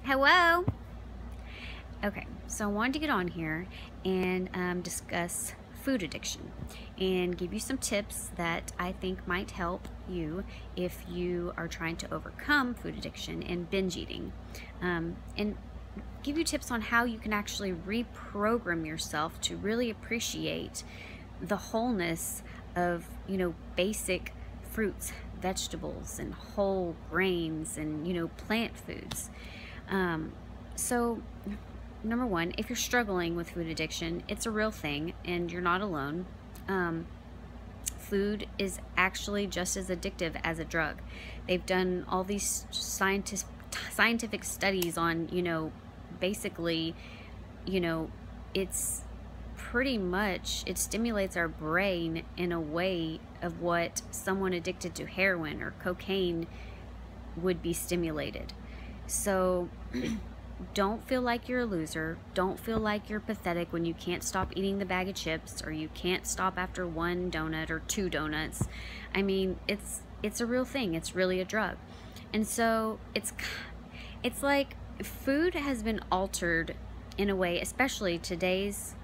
Hello. Okay, so I wanted to get on here and discuss food addiction and give you some tips that I think might help you if you are trying to overcome food addiction and binge eating, and give you tips on how you can actually reprogram yourself to really appreciate the wholeness of, basic fruits, vegetables, and whole grains and, plant foods. So number one, if you're struggling with food addiction, it's a real thing and you're not alone. Food is actually just as addictive as a drug. They've done all these scientific studies on, basically, it's pretty much, it stimulates our brain in a way of what someone addicted to heroin or cocaine would be stimulated. So don't feel like you're a loser. Don't feel like you're pathetic when you can't stop eating the bag of chips or you can't stop after one donut or two donuts. I mean, it's a real thing. It's really a drug. And so it's like food has been altered in a way, especially today's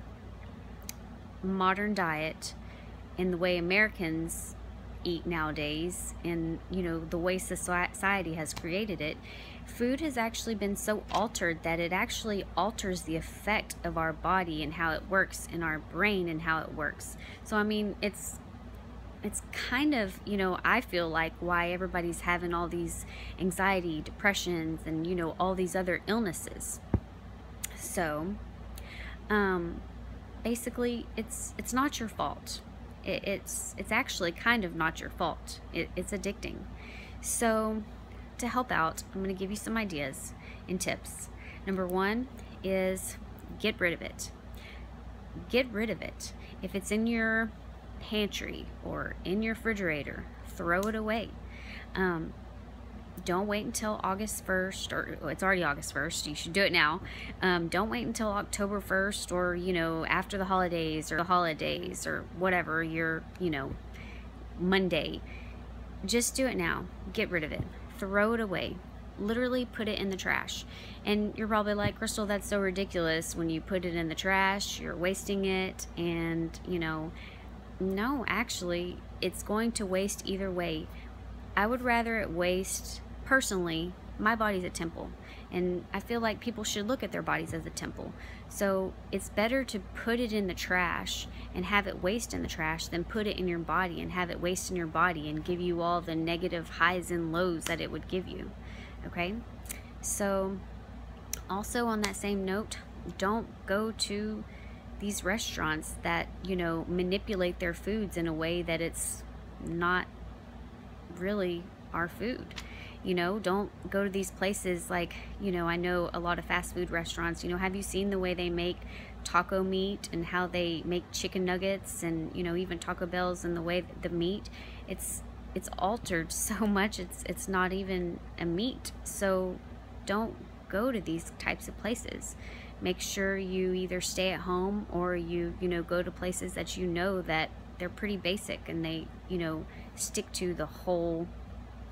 modern diet and the way Americans eat nowadays, and the way society has created it. Food has actually been so altered that it actually alters the effect of our body and how it works in our brain and how it works. So I mean, it's kind of, I feel like why everybody's having all these anxiety, depressions, and all these other illnesses. So basically it's not your fault. It's actually kind of not your fault. It's addicting. So to help out, I'm going to give you some ideas and tips. Number one is get rid of it. Get rid of it. If it's in your pantry or in your refrigerator, throw it away. Don't wait until August 1st, or it's already August 1st. You should do it now. Don't wait until October 1st or, after the holidays or whatever, your, Monday. Just do it now. Get rid of it. Throw it away. Literally put it in the trash. And you're probably like, Crystal, that's so ridiculous. When you put it in the trash, you're wasting it. And, no, actually, it's going to waste either way. I would rather it waste. Personally, my body's a temple, and I feel like people should look at their bodies as a temple. So it's better to put it in the trash and have it waste in the trash than put it in your body and have it waste in your body and give you all the negative highs and lows that it would give you. Okay? So also on that same note, don't go to these restaurants that, manipulate their foods in a way that it's not really our food. Don't go to these places like, I know a lot of fast food restaurants, have you seen the way they make taco meat and how they make chicken nuggets and, even Taco Bell's and the way the meat, it's altered so much, it's not even a meat. So don't go to these types of places. Make sure you either stay at home or you go to places that that they're pretty basic and they, stick to the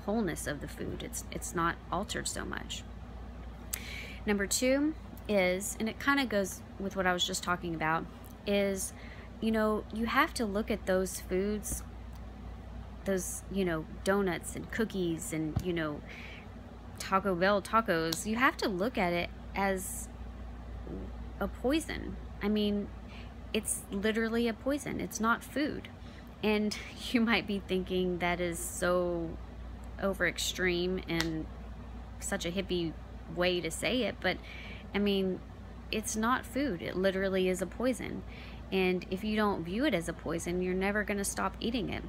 wholeness of the food. It's not altered so much. Number two is, and it kind of goes with what I was just talking about, is, you have to look at those foods, those, donuts and cookies and, Taco Bell tacos. You have to look at it as a poison. I mean, it's literally a poison. It's not food. And you might be thinking that is so over extreme and such a hippie way to say it, but I mean, it's not food. It literally is a poison. And if you don't view it as a poison, you're never going to stop eating it.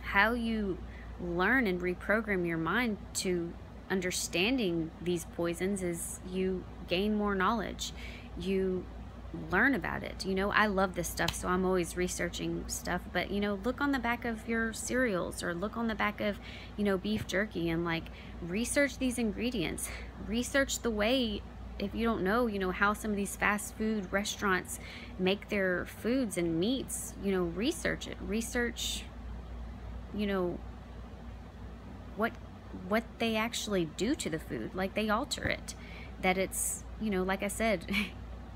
How you learn and reprogram your mind to understanding these poisons is you gain more knowledge. You learn about it. I love this stuff, so I'm always researching stuff, but look on the back of your cereals or look on the back of beef jerky and like research these ingredients. Research the way, if you don't know how some of these fast food restaurants make their foods and meats, research it. Research what they actually do to the food. Like, they alter it. that it's, you know, like I said,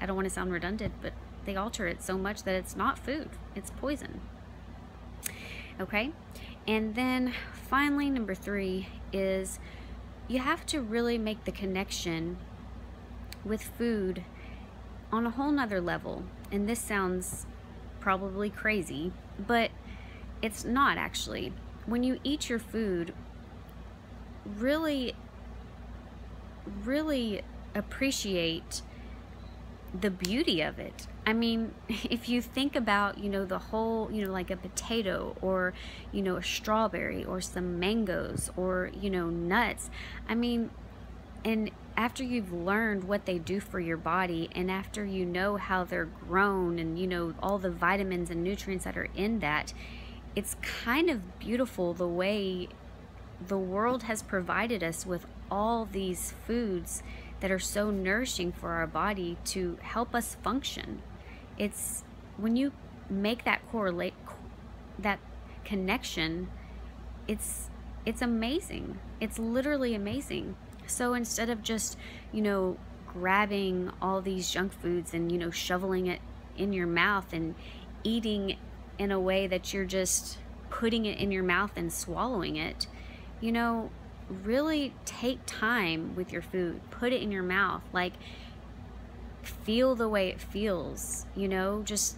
I don't want to sound redundant, but they alter it so much that it's not food, it's poison. Okay? And then finally, number 3 is you have to really make the connection with food on a whole nother level. And this sounds probably crazy, but it's not actually. When you eat your food, really appreciate the beauty of it. I mean, if you think about, you know, the whole, you know, like a potato or, you know, a strawberry or some mangoes or, you know, nuts. I mean, and after you've learned what they do for your body, and after you know how they're grown, and you know all the vitamins and nutrients that are in that, it's kind of beautiful the way the world has provided us with all these foods that are so nourishing for our body to help us function. It's when you make that correlate, that connection, it's amazing. It's literally amazing. So instead of just, you know, grabbing all these junk foods and, you know, shoveling it in your mouth and eating in a way that you're just putting it in your mouth and swallowing it, you know, really take time with your food. Put it in your mouth. Like, feel the way it feels, you know, just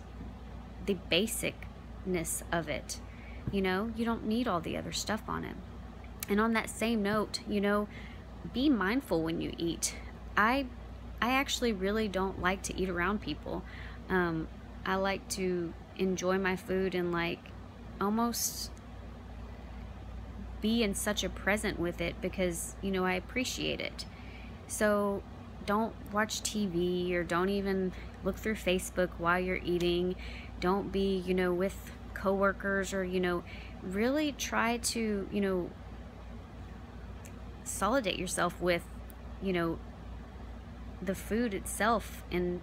the basicness of it. You know, you don't need all the other stuff on it. And on that same note, you know, be mindful when you eat. I actually really don't like to eat around people. I like to enjoy my food and like almost be in such a present with it because, you know, I appreciate it. So don't watch TV or don't even look through Facebook while you're eating. Don't be, you know, with coworkers or, you know, really try to, you know, solidate yourself with, you know, the food itself. And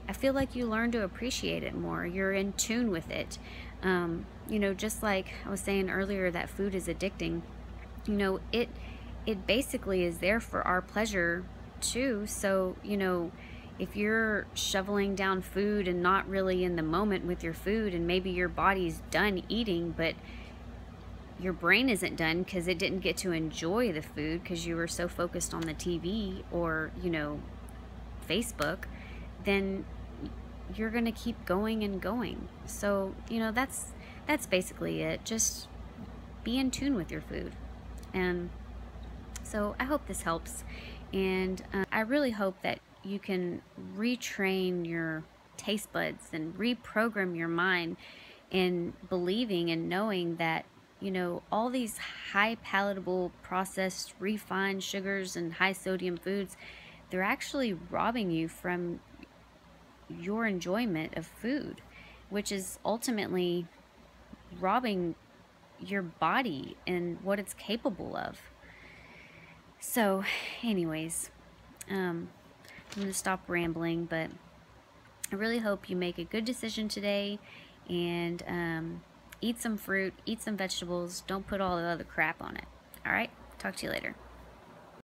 I feel like you learn to appreciate it more. You're in tune with it. You know, just like I was saying earlier, that food is addicting. You know, it basically is there for our pleasure too. So, you know, if you're shoveling down food and not really in the moment with your food, and maybe your body's done eating, but your brain isn't done because it didn't get to enjoy the food because you were so focused on the TV or, you know, Facebook, then you're gonna keep going and going. So, you know, that's basically it. Just be in tune with your food. And so I hope this helps, and I really hope that you can retrain your taste buds and reprogram your mind in believing and knowing that, you know, all these high palatable, processed, refined sugars and high sodium foods, they're actually robbing you from your enjoyment of food, which is ultimately robbing your body and what it's capable of. So anyways, I'm gonna stop rambling, but I really hope you make a good decision today and eat some fruit, eat some vegetables. Don't put all the other crap on it. All right, talk to you later.